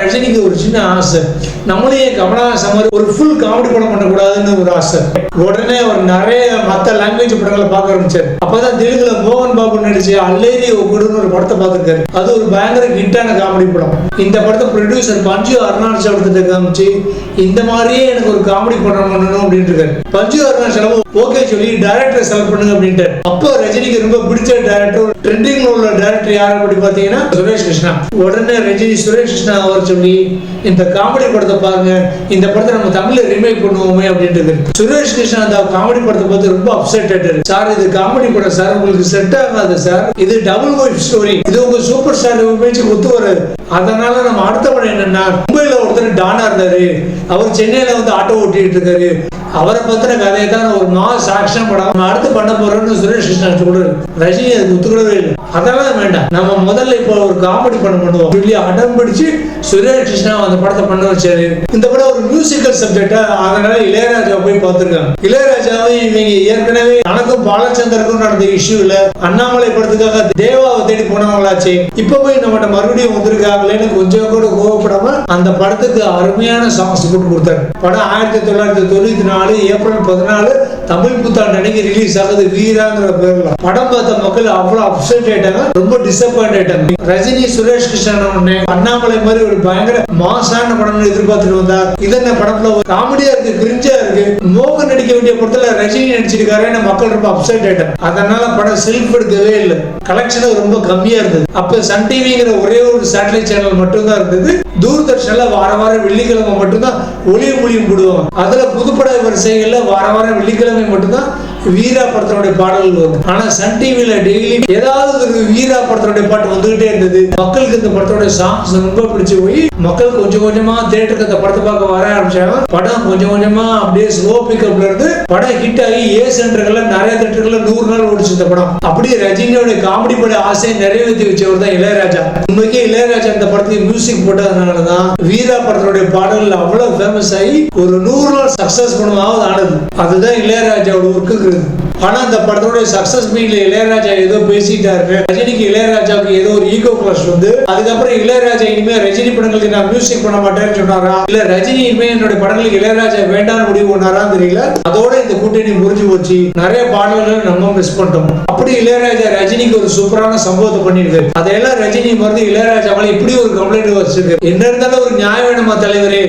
ரஜினிக்கு ஒரு சின்ன ஆசை, நம்மளே கமலஹாசன் மாதிரி ஒரு ஃபுல் காமெடி படம் பண்ணக்கூடாதுன்னு ஒரு ஆசை. உடனே அவர் நிறைய மற்ற லாங்குவேஜ் படங்களை பார்க்க ஆரம்பிச்சாரு. அப்பதான் தெலுங்குல மோகன் பாபு நடிச்சு அல்லேரி ஒக்குடுன்னு ஒரு படத்தை பார்த்திருக்காரு. அது ஒரு பயங்கர ஹிட்டான காமெடி படம். இந்த படத்தை ப்ரொடியூசர் பஞ்சு அருணாச்சலத்தை காமிச்சு இந்த மாதிரியே எனக்கு ஒரு காமெடி படம் பண்ணணும் அப்படின்ட்டு இருக்காரு. பஞ்சு அருணாச்சலம் ஓகே சொல்லி டைரக்டர் செலக்ட் பண்ணுங்க அப்படின்ட்டு. அப்போ ரஜினிக்கு ரொம்ப பிடிச்ச டைரக்டர், ட்ரெண்டிங்ல உள்ள டைரக்டர் யாரு அப்படி பாத்தீங்கன்னா சுரேஷ் கிருஷ்ணா. உடனே ரஜினி சுரேஷ் கிருஷ்ணா அவர் சொல்லி இந்த காமெடி படத்தை பாருங்க, இந்த படத்தை நம்ம தமிழ்ல ரீமேக் பண்ணுவோமே அப்படின்ட்டு. சுரேஷ் கிருஷ்ணா அந்த காமெடி படத்தை பார்த்து ரொம்ப அப்செட் ஆயிட்டாரு. சார் இது காமெடி படம் சார், உங்களுக்கு செட் ஆகாது சார், இது டபுள் ஒய்ஃப் ஸ்டோரி, இது உங்க சூப்பர் ஸ்டார் இமேஜுக்கு ஒத்து வராது. அதனால நம்ம அடுத்த படம் என்னன்னா, மும்பைல ஒருத்தர் டானா இருந்தாரு, அவர் சென்னையில வந்து ஆட்டோ ஓட்டிட்டு இருக்காரு, அவரை பத்தின கதையை தான் ஒரு மாஸ் ஆக்ஷன் படம் நம்ம அடுத்து பண்ண போறோம்னு சுரேஷ் கிருஷ்ணா சொல்றாரு. ரஜினி அதுக்கு ஒத்துக்கவே இல்லை. அதெல்லாம் வேண்டாம், நம்ம முதல்ல இப்போ ஒரு காமெடி படம் பண்ணுவோம் சொல்லி அடம் பிடிச்சு சுரேஷ் கிருஷ்ணா அந்த படத்தை பண்ண வச்சாரு. இந்த படம் ஒரு மியூசிக்கல் சப்ஜெக்டா, அதனால இளையராஜா போய் பார்த்திருக்காங்க. இளையராஜாவை இவங்க ஏற்கனவே தனக்கும் பாலச்சந்தருக்கும் நடந்த இஷ்யூ இல்ல, அண்ணாமலை படத்துக்காக தேவாவை தேடி போனவங்களாச்சு, இப்ப போய் நம்மகிட்ட மறுபடியும் வந்திருக்காங்களேன்னு கொஞ்சம் கூட கோவப்படாம அந்த படத்துக்கு அருமையான சாங்ஸ் போட்டு கொடுத்தாரு. படம் 1994 ஏப்ரல் 14 தமிழ் புத்தாண்டு அன்னைக்கு ரிலீஸ் ஆகுது. வீராங்கிற பேர்ல படம் பார்த்த மக்கள் அவ்வளவு அப்செட் ஆயிட்டாங்க, ரொம்ப டிசப்பாயிண்ட் ஆயிட்டாங்க. ரஜினி சுரேஷ் கிருஷ்ணா அண்ணாமலை மாதிரி ஒரு பயங்கர மாசான படம் எதிர்பார்த்துட்டு வந்தா, இதென்ன படத்துல காமெடியா இருக்கு, கிரிஞ்சா இருக்கு, மோகன் நடிக்க வேண்டிய படத்துல ரஜினி நடிச்சிருக்காரு, மக்கள் ரொம்ப அப்செட் ஆயிட்டாங்க. அதனால படம் செல்ஃப் எடுக்கவே இல்லை, கலெக்ஷன் ரொம்ப கம்மியா இருந்தது. அப்ப சன் டிவிங்கிற ஒரே ஒரு சேட்டலைட் சேனல் மட்டும்தான் இருந்தது. தூர்தர்ஷன்ல வார வாரம் வெள்ளிக்கிழமை மட்டும்தான் ஒளியும் மொழியும் போடுவாங்க. அதுல புதுப்பட வரிசைகள்ல வார வாரம் வெள்ளிக்கிழமை மட்டும்தான் வீரா படத்தினுடைய பாடல்கள் வரும். ஆனா சன் டிவில டெய்லி ஏதாவது ஒரு வீரா படத்தினுடைய பாட்டு வந்துகிட்டே இருந்தது. மக்களுக்கு இந்த படத்தோட சாங்ஸ் ரொம்ப பிடிச்சு போய் மக்கள் கொஞ்சம் கொஞ்சமா தியேட்டருக்கு அந்த படத்தை பார்க்க வர ஆரம்பிச்சாங்க. படம் கொஞ்சம் கொஞ்சமா அப்படியே ஸ்லோ பிக்கப்ல இருந்து படம் ஹிட் ஆகி ஏ சென்டர்கள்ல நிறைய தியேட்டர்கள்ல 100 நாள் ஓடிச்சு இந்த படம். அப்படியே ரஜினியோட காமெடி பட ஆசையை நிறைவேற்றி வச்சவர் தான் இளையராஜா. உண்மைக்கே இளையராஜா இந்த படத்துக்கு மியூசிக் போட்டதுனாலதான் வீரா படத்தினுடைய பாடல்கள் அவ்வளவு ஃபேமஸ் ஆகி ஒரு 100 நாள் சக்சஸ் பண்ணுவாவது ஆனது. அதுதான் இளையராஜாவோட ஒர்க்கு. ஆனா அந்த படத்தோட சக்சஸ் மீட்ல இளையராஜா ஏதோ பேசிட்டாரு. ரஜினிக்கு இளையராஜாவுக்கு ஏதோ ஒரு ஈகோ கிளாஷ் வந்து, அதுக்கப்புறம் இளையராஜா இனிமே ரஜினி படங்களுக்கு நான் மியூசிக் பண்ண மாட்டேன்னு சொன்னாரா, இல்ல ரஜினி இனிமே என்னுடைய படங்களுக்கு இளையராஜா வேண்டாம்னு முடிவு பண்ணாரான்னு தெரியல. அதோட இந்த கூட்டணி முறிஞ்சு போச்சு. நிறைய பாடல்கள் நம்ம மிஸ் பண்ணிட்டோம். அப்படி இளையராஜா ரஜினிக்கு ஒரு சூப்பரான சம்பவத்தை பண்ணிருக்கு. அதையெல்லாம் ரஜினி மருந்து இளையராஜா இப்படி ஒரு கம்ப்ளைண்ட் வச்சிருக்கு. என்ன இருந்தாலும் ஒரு நியாயம் வேணுமா தலைவரே?